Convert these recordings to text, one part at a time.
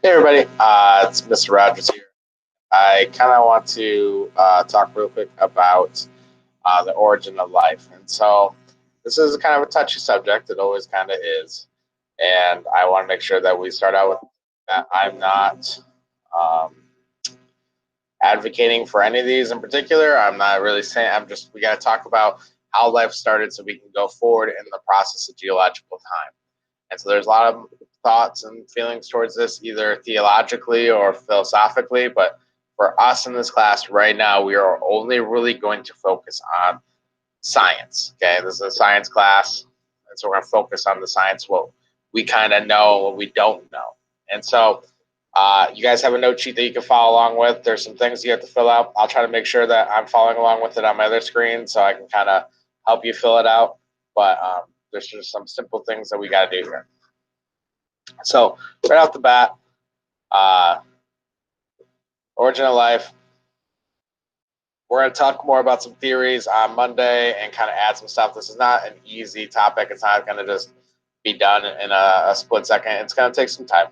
Hey everybody, it's Mr. Rogers here. I kind of want to talk real quick about the origin of life. And so this is kind of a touchy subject. It always kind of is. And I want to make sure that we start out with that I'm not um, advocating for any of these in particular. I'm not really saying, we got to talk about how life started so we can go forward in the process of geological time. And so there's a lot of thoughts and feelings towards this, either theologically or philosophically. But for us in this class right now, we are only really going to focus on science. Okay, this is a science class. And so we're going to focus on the science, what we kind of know, what we don't know. And so you guys have a note sheet that you can follow along with. There's some things you have to fill out. I'll try to make sure that I'm following along with it on my other screen so I can kind of help you fill it out. But there's just some simple things that we got to do here. So right off the bat, origin of life. We're going to talk more about some theories on Monday and kind of add some stuff. This is not an easy topic. It's not going to just be done in a split second. It's going to take some time.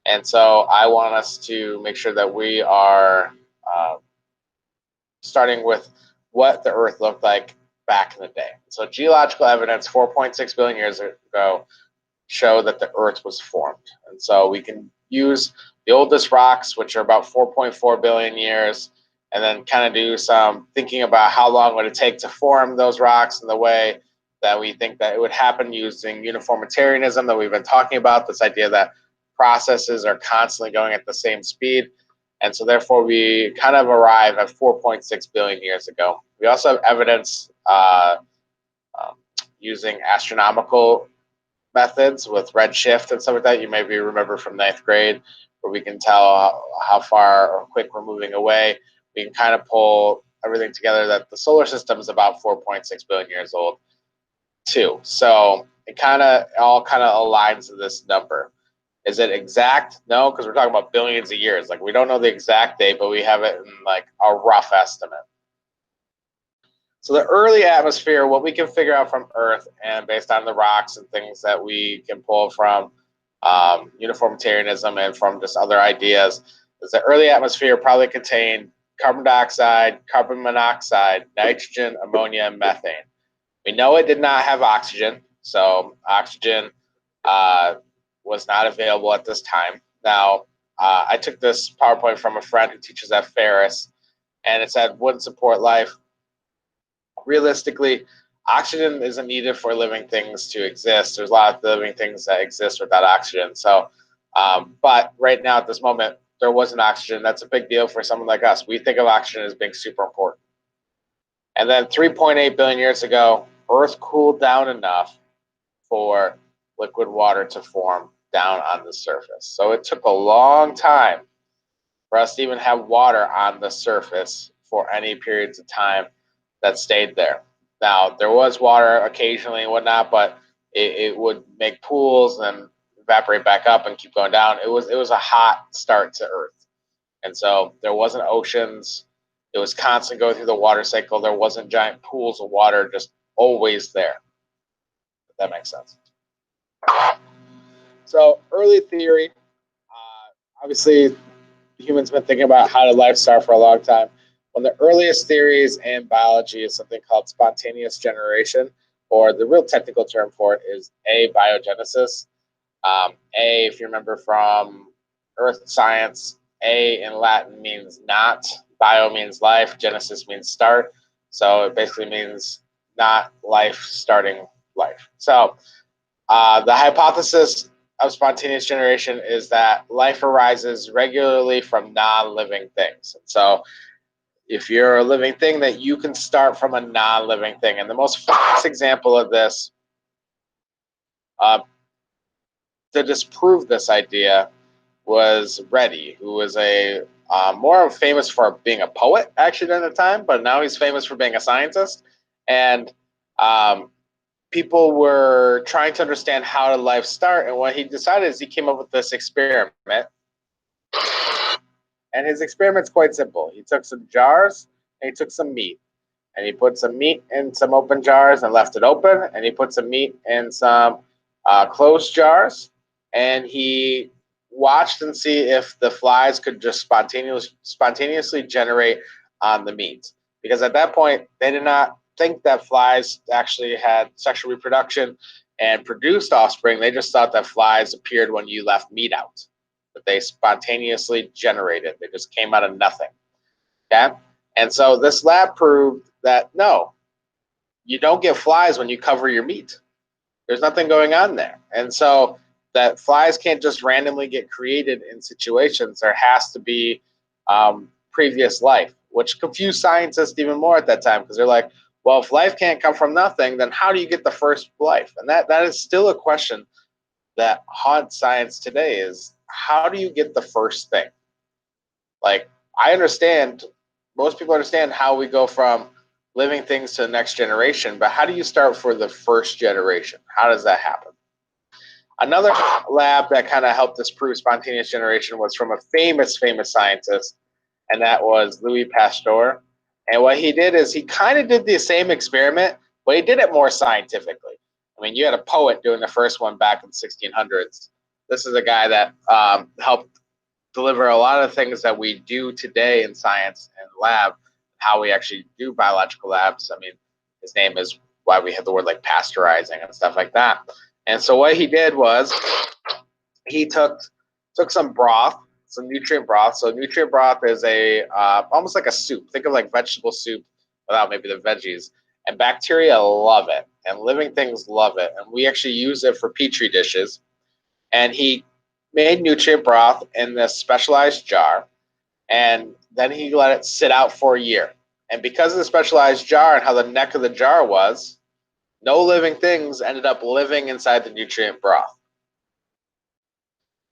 And so I want us to make sure that we are starting with what the Earth looked like back in the day. So geological evidence 4.6 billion years ago show that the Earth was formed. And so we can use the oldest rocks, which are about 4.4 billion years, and then kind of do some thinking about how long would it take to form those rocks in the way that we think that it would happen using uniformitarianism that we've been talking about, this idea that processes are constantly going at the same speed. And so therefore we kind of arrive at 4.6 billion years ago. We also have evidence using astronomical methods with redshift and stuff like that. You maybe remember from 9th grade, where we can tell how far or quick we're moving away. We can kind of pull everything together that the solar system is about 4.6 billion years old too. So it all kind of aligns to this number. Is it exact? No, because we're talking about billions of years. Like, we don't know the exact date, but we have it in like a rough estimate. So the early atmosphere, what we can figure out from Earth and based on the rocks and things that we can pull from uniformitarianism and from just other ideas, is the early atmosphere probably contained carbon dioxide, carbon monoxide, nitrogen, ammonia, and methane. We know it did not have oxygen, so oxygen was not available at this time. Now, I took this PowerPoint from a friend who teaches at Ferris, and it said wouldn't support life. Realistically, oxygen isn't needed for living things to exist. There's a lot of living things that exist without oxygen. So, but right now at this moment, there wasn't oxygen. That's a big deal for someone like us. We think of oxygen as being super important. And then 3.8 billion years ago, Earth cooled down enough for liquid water to form down on the surface. So it took a long time for us to even have water on the surface for any periods of time that stayed there. Now, there was water occasionally and whatnot, but it would make pools and evaporate back up and keep going down. It was a hot start to Earth. And so there wasn't oceans. It was constant going through the water cycle. There wasn't giant pools of water just always there. If that makes sense. So early theory, obviously humans been thinking about how did life start for a long time. One of the earliest theories in biology is something called spontaneous generation, or the real technical term for it is abiogenesis. A, if you remember from earth science, A in Latin means not, bio means life, genesis means start. So it basically means not life starting life. So the hypothesis of spontaneous generation is that life arises regularly from non-living things. And so if you're a living thing, that you can start from a non-living thing. And the most famous example of this, to disprove this idea, was Reddy, who was a more famous for being a poet actually at the time, but now he's famous for being a scientist. And people were trying to understand how did life start, and what he decided is he came up with this experiment. And his experiment's quite simple. He took some jars and he took some meat, and he put some meat in some open jars and left it open, and he put some meat in some closed jars, and he watched and see if the flies could just spontaneously generate on the meat. Because at that point, they did not think that flies actually had sexual reproduction and produced offspring. They just thought that flies appeared when you left meat out, that they spontaneously generated. They just came out of nothing. Okay? And so this lab proved that no, you don't get flies when you cover your meat. There's nothing going on there. And so that flies can't just randomly get created in situations. There has to be previous life, which confused scientists even more at that time, because they're like, well, if life can't come from nothing, then how do you get the first life? And that is still a question that haunts science today, is how do you get the first thing? Like, I understand, most people understand how we go from living things to the next generation, but how do you start for the first generation? How does that happen? Another lab that kind of helped us prove spontaneous generation was from a famous scientist, and that was Louis Pasteur. And what he did is he kind of did the same experiment, but he did it more scientifically. I mean, you had a poet doing the first one back in the 1600s. This is a guy that helped deliver a lot of things that we do today in science and lab, how we actually do biological labs. I mean, his name is why we have the word like pasteurizing and stuff like that. And so what he did was he took some broth, some nutrient broth. So nutrient broth is a almost like a soup. Think of like vegetable soup without maybe the veggies. And bacteria love it, and living things love it. And we actually use it for petri dishes. And he made nutrient broth in this specialized jar, and then he let it sit out for a year. And because of the specialized jar and how the neck of the jar was, no living things ended up living inside the nutrient broth.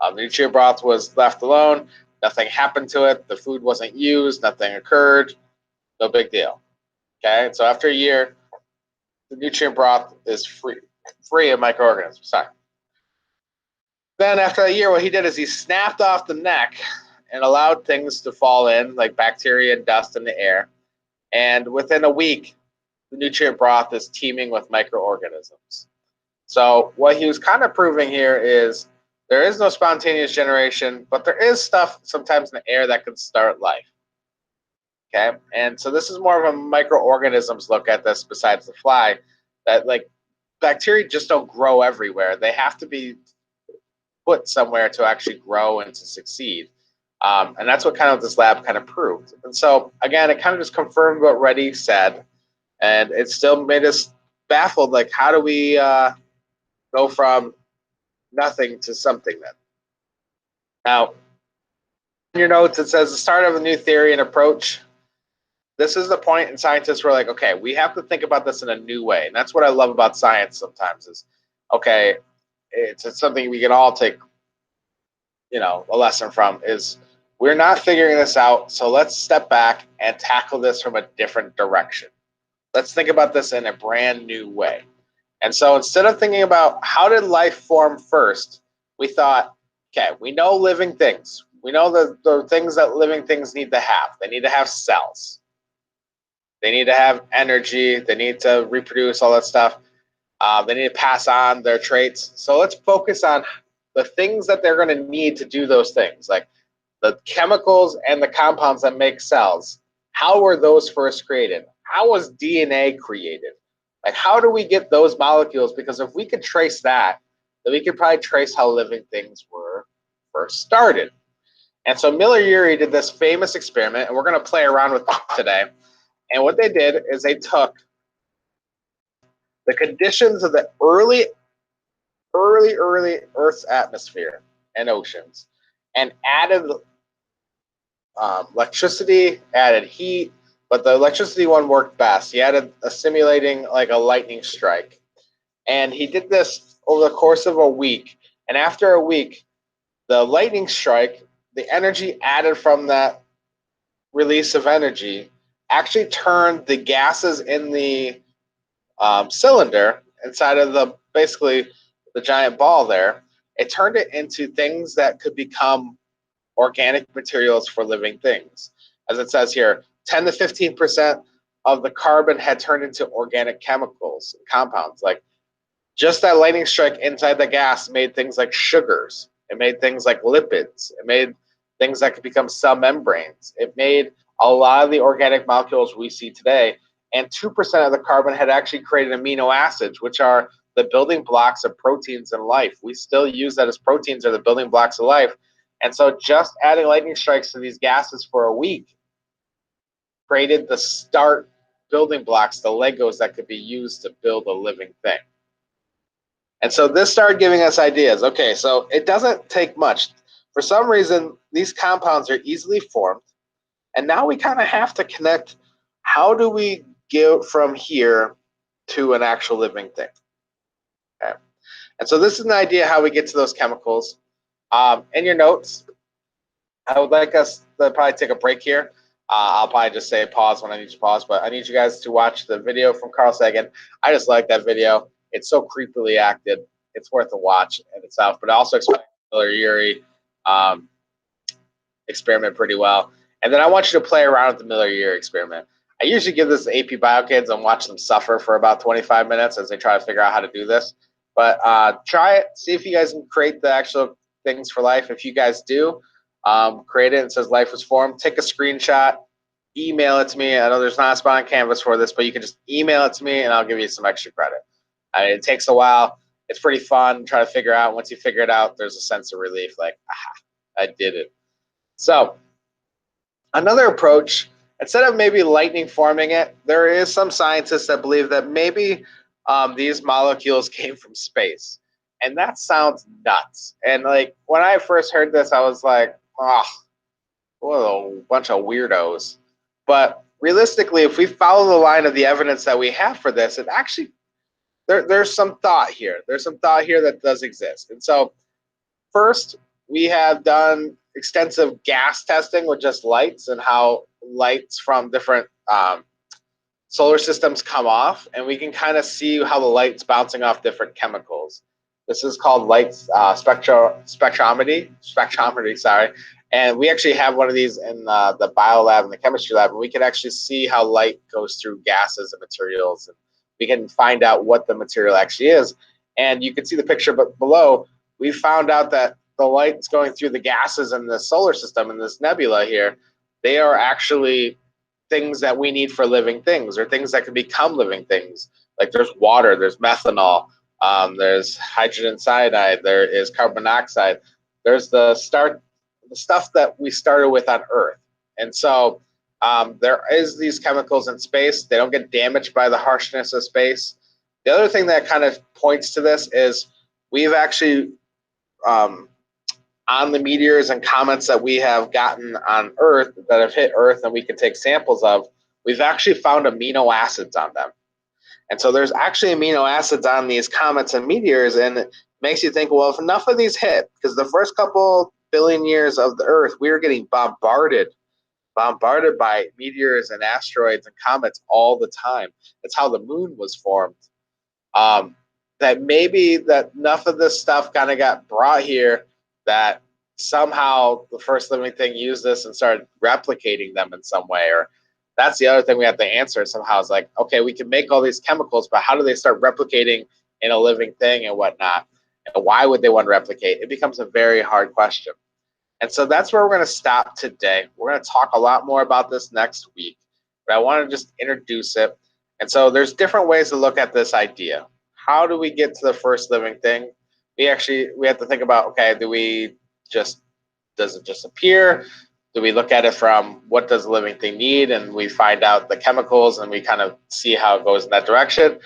The nutrient broth was left alone. Nothing happened to it. The food wasn't used. Nothing occurred. No big deal. Okay, so after a year, the nutrient broth is free of microorganisms. Sorry. Then after a year, what he did is he snapped off the neck and allowed things to fall in, like bacteria and dust in the air. And within a week, the nutrient broth is teeming with microorganisms. So what he was kind of proving here is there is no spontaneous generation, but there is stuff sometimes in the air that can start life. Okay, and so this is more of a microorganisms look at this besides the fly, that like bacteria just don't grow everywhere. They have to be put somewhere to actually grow and to succeed. And that's what kind of this lab kind of proved. And so again, it kind of just confirmed what Reddy said, and it still made us baffled. Like, how do we go from nothing to something then? Now, in your notes, it says the start of a new theory and approach. This is the point, and scientists were like, okay, we have to think about this in a new way. And that's what I love about science sometimes is, okay, it's something we can all take, a lesson from, is we're not figuring this out, so let's step back and tackle this from a different direction. Let's think about this in a brand new way. And so instead of thinking about how did life form first, we thought, okay, we know living things. We know the things that living things need to have. They need to have cells. They need to have energy. They need to reproduce, all that stuff. They need to pass on their traits. So let's focus on the things that they're going to need to do those things, like the chemicals and the compounds that make cells. How were those first created? How was DNA created? Like, how do we get those molecules? Because if we could trace that, then we could probably trace how living things were first started. And so Miller-Urey did this famous experiment, and we're going to play around with it today. And what they did is they took the conditions of the early Earth's atmosphere and oceans, and added electricity, added heat, but the electricity one worked best. He added a simulating like a lightning strike. And he did this over the course of a week. And after a week, the lightning strike, the energy added from that release of energy, actually turned the gases in the cylinder inside of basically the giant ball there. It turned it into things that could become organic materials for living things. As it says here, 10 to 15% of the carbon had turned into organic chemicals, compounds. Like, just that lightning strike inside the gas made things like sugars It made things like lipids. It made things that could become cell membranes. It made a lot of the organic molecules we see today. And 2% of the carbon had actually created amino acids, which are the building blocks of proteins in life. We still use that as proteins are the building blocks of life. And so just adding lightning strikes to these gases for a week created the start building blocks, the Legos that could be used to build a living thing. And so this started giving us ideas. Okay, so it doesn't take much. For some reason, these compounds are easily formed. And now we kind of have to connect, how do we get from here to an actual living thing? Okay. And so this is an idea how we get to those chemicals. In your notes, I would like us to probably take a break here. I'll probably just say pause when I need to pause, but I need you guys to watch the video from Carl Sagan. I just like that video. It's so creepily acted. It's worth a watch in itself, but it also explains the Miller-Urey experiment pretty well. And then I want you to play around with the Miller-Urey experiment. I usually give this to AP Bio kids and watch them suffer for about 25 minutes as they try to figure out how to do this. But try it. See if you guys can create the actual things for life. If you guys do, create it and it says life was formed. Take a screenshot, email it to me. I know there's not a spot on Canvas for this, but you can just email it to me and I'll give you some extra credit. I mean, it takes a while. It's pretty fun. Try to figure out. Once you figure it out, there's a sense of relief, like, I did it. So another approach, instead of maybe lightning forming it, there is some scientists that believe that maybe these molecules came from space. And that sounds nuts. And like when I first heard this, I was like, oh, what a bunch of weirdos. But realistically, if we follow the line of the evidence that we have for this, it actually, there's some thought here. There's some thought here that does exist. And so first, we have done extensive gas testing with just lights and how lights from different solar systems come off, and we can kind of see how the light's bouncing off different chemicals. This is called light spectrometry, sorry. And we actually have one of these in the bio lab and the chemistry lab, and we can actually see how light goes through gases and materials, and we can find out what the material actually is. And you can see the picture below. We found out that the light's going through the gases in the solar system in this nebula here, they are actually things that we need for living things, or things that can become living things. Like there's water, there's methanol, there's hydrogen cyanide, there is carbon monoxide, there's the stuff that we started with on Earth. And so there is these chemicals in space. They don't get damaged by the harshness of space. The other thing that kind of points to this is we've actually on the meteors and comets that we have gotten on Earth, that have hit Earth and we can take samples of, we've actually found amino acids on them. And so there's actually amino acids on these comets and meteors, and it makes you think, well, if enough of these hit, because the first couple billion years of the Earth, we were getting bombarded by meteors and asteroids and comets all the time. That's how the moon was formed. That maybe that enough of this stuff kind of got brought here that somehow the first living thing used this and started replicating them in some way. Or that's the other thing we have to answer somehow, is like, okay, we can make all these chemicals, but how do they start replicating in a living thing and whatnot? And why would they want to replicate? It becomes a very hard question. And so that's where we're going to stop today. We're going to talk a lot more about this next week, but I want to just introduce it. And so there's different ways to look at this idea. How do we get to the first living thing? We have to think about, okay, does it just appear? Do we look at it from what does a living thing need? And we find out the chemicals and we kind of see how it goes in that direction.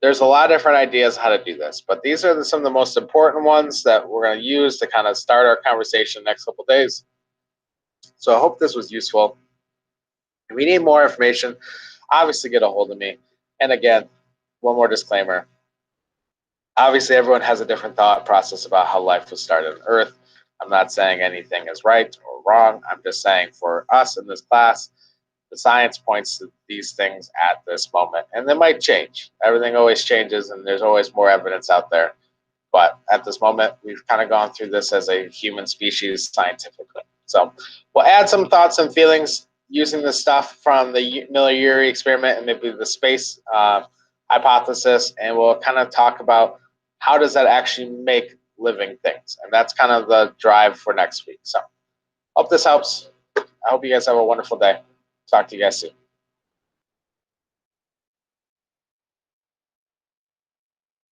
There's a lot of different ideas how to do this, but these are some of the most important ones that we're going to use to kind of start our conversation the next couple of days. So I hope this was useful. If we need more information, obviously get a hold of me. And again, one more disclaimer. Obviously, everyone has a different thought process about how life was started on Earth. I'm not saying anything is right or wrong. I'm just saying for us in this class, the science points to these things at this moment. And they might change. Everything always changes, and there's always more evidence out there. But at this moment, we've kind of gone through this as a human species scientifically. So we'll add some thoughts and feelings using the stuff from the Miller-Urey experiment and maybe the space hypothesis, and we'll kind of talk about how does that actually make living things. And that's kind of the drive for next week. So hope this helps. I hope you guys have a wonderful day. Talk to you guys soon.